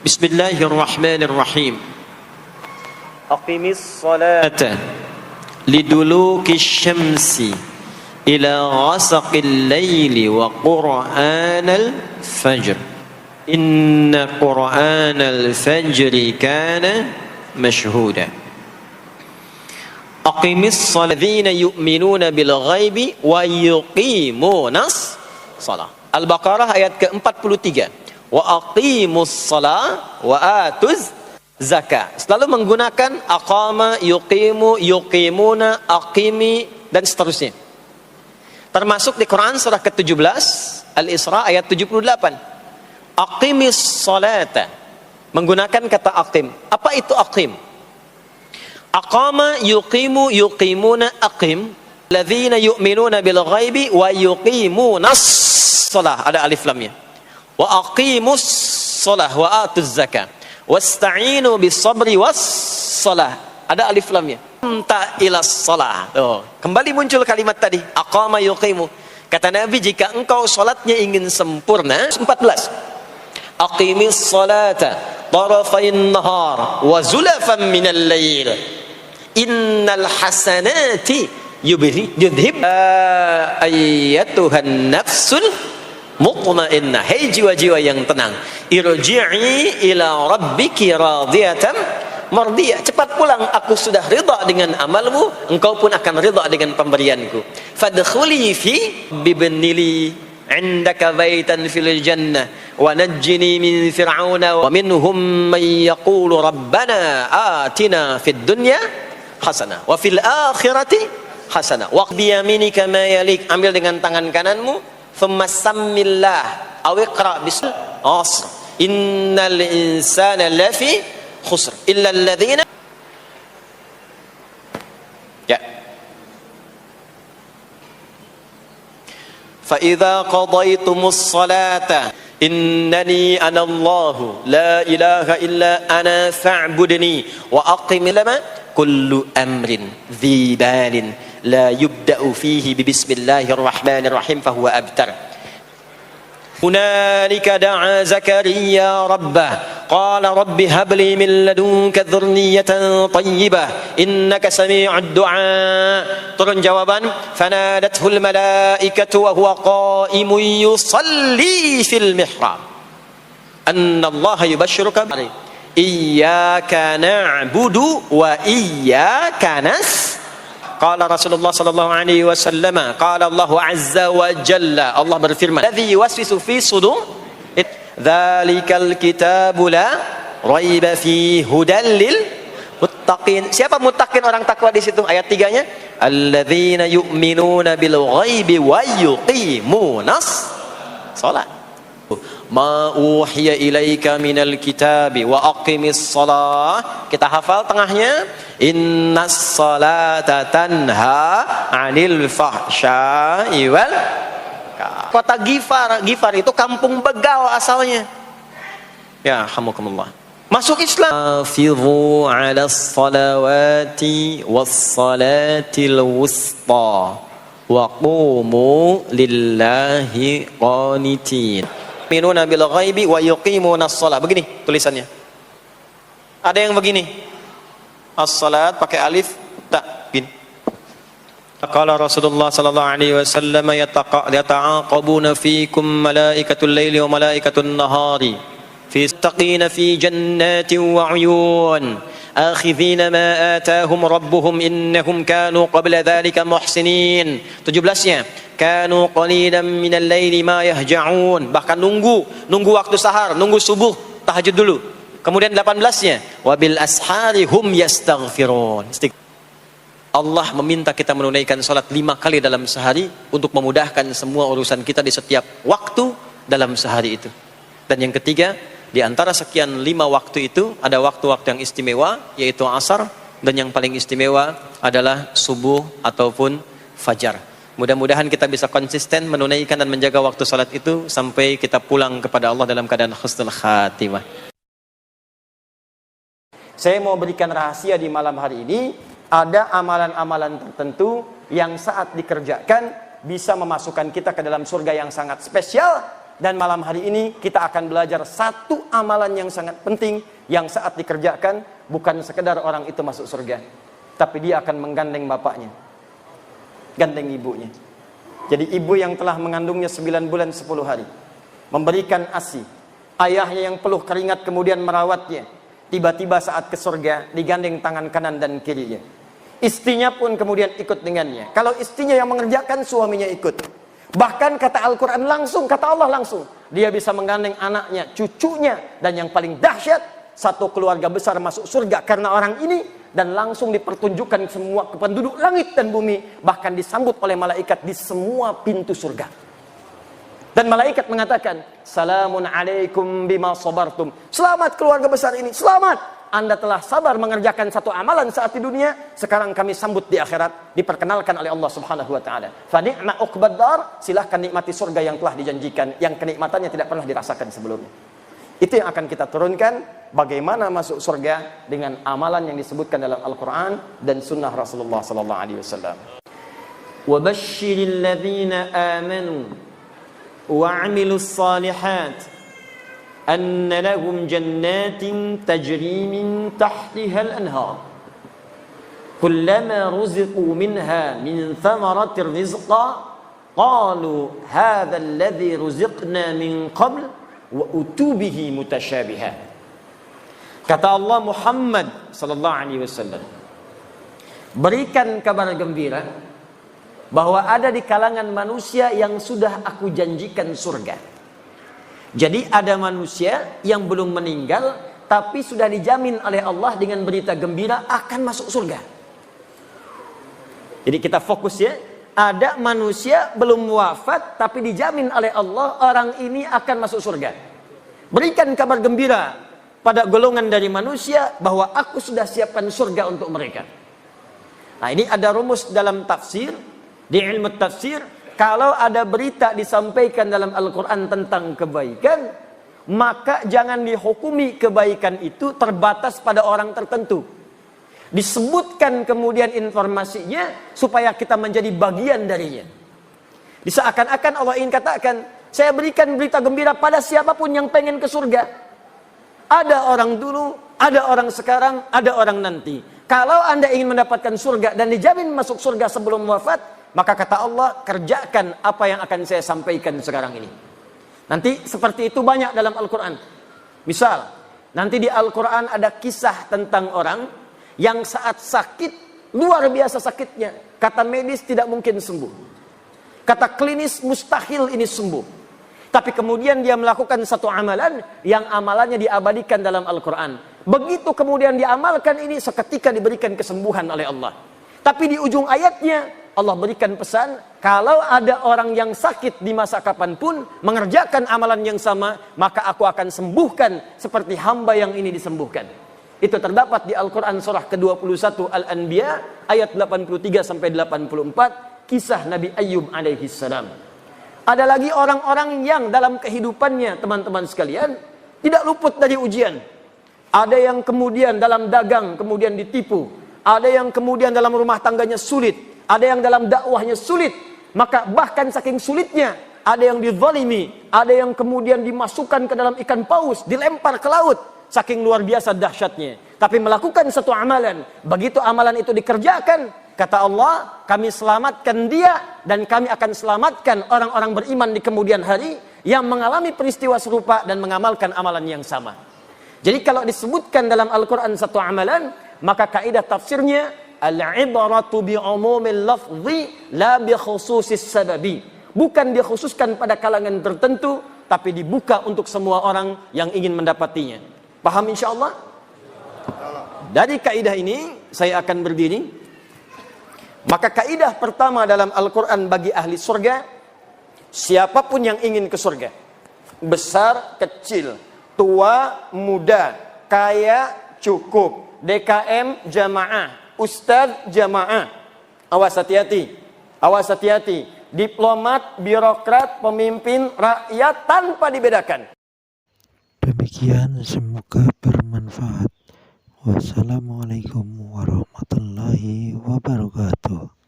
Bismillahirrahmanirrahim. Aqimis salata liduluki syamsi ila ghasaqil laili wa qur'anal fajr. Inna qur'anal fajri kana mashhuda. Aqimis saladzina yu'minuna bil ghaibi wa yuqimunas salah. Al-Baqarah ayat ke-43. Wa aqimus salah wa atuz zakah. Selalu menggunakan aqama, yuqimu, yuqimuna, aqimi dan seterusnya. Termasuk di Quran surah ke-17 Al-Isra ayat 78. Aqimis salata. Menggunakan kata aqim. Apa itu aqim? Aqama, yuqimu, yuqimuna, aqim. Alladzina yu'minuna bil ghaibi wa yuqimunas salah. Ada alif lamnya. Wa aqimus salah wa atuz zakah. Wasta'inu bis sabri was salah. Ada alif lamnya. Ta ilas salah. Kembali muncul kalimat tadi. Aqama yuqimu. Kata Nabi, jika engkau salatnya ingin sempurna, 14. Aqimis salata tarafain nahar wa zulafan minal lail. Innal hasanati yudhib ayyatuhan nafsul mutmainnah. Hei jiwa-jiwa yang tenang, irji'i ila rabbiki radiyatan mardiyah. Cepat pulang, aku sudah ridha dengan amalmu, engkau pun akan ridha dengan pemberianku. Fadkhuli fi bibnili indaka baitan fil jannah wa najjini min fir'auna wa minhum man yaqulu rabbana atina fid dunya hasanah wa fil akhirati hasanah wa bi yaminika ma yalik. Ambil dengan tangan kananmu. Thumma sammillah aw iqra bismil asr innal insana lafi khusr illa alladhina ya fa idza qadaytumus salata innani ana Allahu la ilaha illa ana fa'budni wa aqimil lama kullu amrin dhi balin la yubda'u fihi bi bismillahirrahmanirrahim fahuwa abtar. Hunalika da'a Zakariya rabbah qala rabbi habli min ladunka dhurriyyatan tayyibah innaka sami'ud du'a. Turun jawaban, fanadathul malaikatu wa huwa qa'imun yusalli fil mihrab anna Allah yubashshiruka bi iyyaka na'budu wa iyyaka nasta'in. Qala Rasulullah sallallahu alaihi wasallam, qala Allah azza wa jalla, Allah berfirman, alladzi yuwaswisu fi sudur dzalikal kitabu la raiba fi hudal lil muttaqin. Siapa muttaqin, orang takwa di situ? Ayat 3-nya, alladzina yu'minuna bil ghaibi wa yuqimunas shalah. Ma uhiya ilaika minal kitabi wa aqimis shalah. Kita hafal tengahnya, innas salata tanha 'anil fahsya'i wal kota Gifar itu kampung begal asalnya. Ya, hamukumullah. Masuk Islam. Hafizu 'alas salawati was salatil wusta wa qumu lillahi qanitin. Minuna bil ghaibi wa yuqimunas shalah. Begini tulisannya. Ada yang begini. As-salat pakai alif ta bin. Qala Rasulullah sallallahu alaihi wasallam yata'aqabuna fiikum malaikatul laili wa malaikatun nahari fi taqina fi jannatin wa 'uyun akhidhina ma atahum rabbuhum innahum kanu qabla dhalika muhsinin. 17-nya kanu qalilan minal laili ma yahja'un. Bahkan nunggu waktu sahar, nunggu subuh, tahajud dulu. Kemudian 18-nya wabil ashari hum yastaghfirun. Allah meminta kita menunaikan salat 5 kali dalam sehari untuk memudahkan semua urusan kita di setiap waktu dalam sehari itu. Dan yang ketiga, di antara sekian 5 waktu itu ada waktu-waktu yang istimewa, yaitu asar, dan yang paling istimewa adalah subuh ataupun fajar. Mudah-mudahan kita bisa konsisten menunaikan dan menjaga waktu salat itu sampai kita pulang kepada Allah dalam keadaan husnul khatimah. Saya mau berikan rahasia di malam hari ini. Ada amalan-amalan tertentu yang saat dikerjakan bisa memasukkan kita ke dalam surga yang sangat spesial, Dan malam hari ini kita akan belajar satu amalan yang sangat penting, yang saat dikerjakan bukan sekedar orang itu masuk surga, tapi dia akan menggandeng bapaknya, gandeng ibunya. Jadi ibu yang telah mengandungnya 9 bulan 10 hari, memberikan ASI, ayahnya yang peluh keringat kemudian merawatnya, tiba-tiba saat ke surga digandeng tangan kanan dan kirinya. Istrinya pun kemudian ikut dengannya. Kalau istrinya yang mengerjakan, suaminya ikut. Bahkan kata Al-Quran langsung, kata Allah langsung, dia bisa menggandeng anaknya, cucunya, dan yang paling dahsyat, satu keluarga besar masuk surga karena orang ini, dan langsung dipertunjukkan semua ke penduduk langit dan bumi, bahkan disambut oleh malaikat di semua pintu surga. Dan malaikat mengatakan, salamun alaikum bima sabartum. Selamat keluarga besar ini, selamat. Anda telah sabar mengerjakan satu amalan saat di dunia, sekarang kami sambut di akhirat, diperkenalkan oleh Allah Subhanahu wa taala. Fa ni'ma uqbad dar, silahkan nikmati surga yang telah dijanjikan, yang kenikmatannya tidak pernah dirasakan sebelumnya. Itu yang akan kita turunkan, bagaimana masuk surga dengan amalan yang disebutkan dalam Al-Qur'an dan sunnah Rasulullah sallallahu alaihi wasallam. Wa basyiril ladzina amanu wa 'amilus shalihat أن لهم جنات تجري من تحتها الأنهار كلما رزقوا منها من ثمرة رزقا قالوا هذا الذي رزقنا من قبل وأتوا به متشابها. Kata Allah Muhammad sallallahu alaihi wasallam, berikan kabar gembira bahwa ada di kalangan manusia yang sudah aku janjikan surga. Jadi ada manusia yang belum meninggal, tapi sudah dijamin oleh Allah dengan berita gembira akan masuk surga. Jadi kita fokus ya, ada manusia belum wafat, tapi dijamin oleh Allah orang ini akan masuk surga. Berikan kabar gembira pada golongan dari manusia bahwa aku sudah siapkan surga untuk mereka. Nah ini ada rumus dalam tafsir, di ilmu tafsir. Kalau ada berita disampaikan dalam Al-Quran tentang kebaikan, maka jangan dihukumi kebaikan itu terbatas pada orang tertentu. Disebutkan kemudian informasinya supaya kita menjadi bagian darinya. Seakan-akan Allah ingin katakan, saya berikan berita gembira pada siapapun yang pengen ke surga. Ada orang dulu, ada orang sekarang, ada orang nanti. Kalau Anda ingin mendapatkan surga dan dijamin masuk surga sebelum wafat, maka kata Allah, kerjakan apa yang akan saya sampaikan sekarang ini. Nanti seperti itu banyak dalam Al-Quran. Misal, nanti di Al-Quran ada kisah tentang orang yang saat sakit, luar biasa sakitnya. Kata medis tidak mungkin sembuh. Kata klinis mustahil ini sembuh. Tapi kemudian dia melakukan satu amalan yang amalannya diabadikan dalam Al-Quran. Begitu kemudian diamalkan ini, seketika diberikan kesembuhan oleh Allah. Tapi di ujung ayatnya, Allah berikan pesan, kalau ada orang yang sakit di masa kapanpun mengerjakan amalan yang sama, maka aku akan sembuhkan seperti hamba yang ini disembuhkan. Itu terdapat di Al-Quran surah ke-21 Al-Anbiya ayat 83 sampai 84, kisah Nabi Ayyub alaihi salam. Ada lagi orang-orang yang dalam kehidupannya, teman-teman sekalian, tidak luput dari ujian. Ada yang kemudian dalam dagang kemudian ditipu, ada yang kemudian dalam rumah tangganya sulit, ada yang dalam dakwahnya sulit, maka bahkan saking sulitnya, ada yang dizalimi, ada yang kemudian dimasukkan ke dalam ikan paus, dilempar ke laut, saking luar biasa dahsyatnya. Tapi melakukan satu amalan, begitu amalan itu dikerjakan, kata Allah, kami selamatkan dia, dan kami akan selamatkan orang-orang beriman di kemudian hari, yang mengalami peristiwa serupa dan mengamalkan amalan yang sama. Jadi kalau disebutkan dalam Al-Quran satu amalan, maka kaidah tafsirnya, al-ibaratu bi'umumil lafzi la bi khususis sababi. Bukan dikhususkan pada kalangan tertentu, tapi dibuka untuk semua orang yang ingin mendapatinya. Paham insyaallah? Dari kaidah ini saya akan berdiri. Maka kaidah pertama dalam Al-Quran bagi ahli surga, siapapun yang ingin ke surga, besar, kecil, tua, muda, kaya, cukup, DKM, jamaah, ustadz, jamaah. Awas hati-hati. Awas hati-hati. Diplomat, birokrat, pemimpin, rakyat tanpa dibedakan. Demikian, semoga bermanfaat. Wassalamualaikum warahmatullahi wabarakatuh.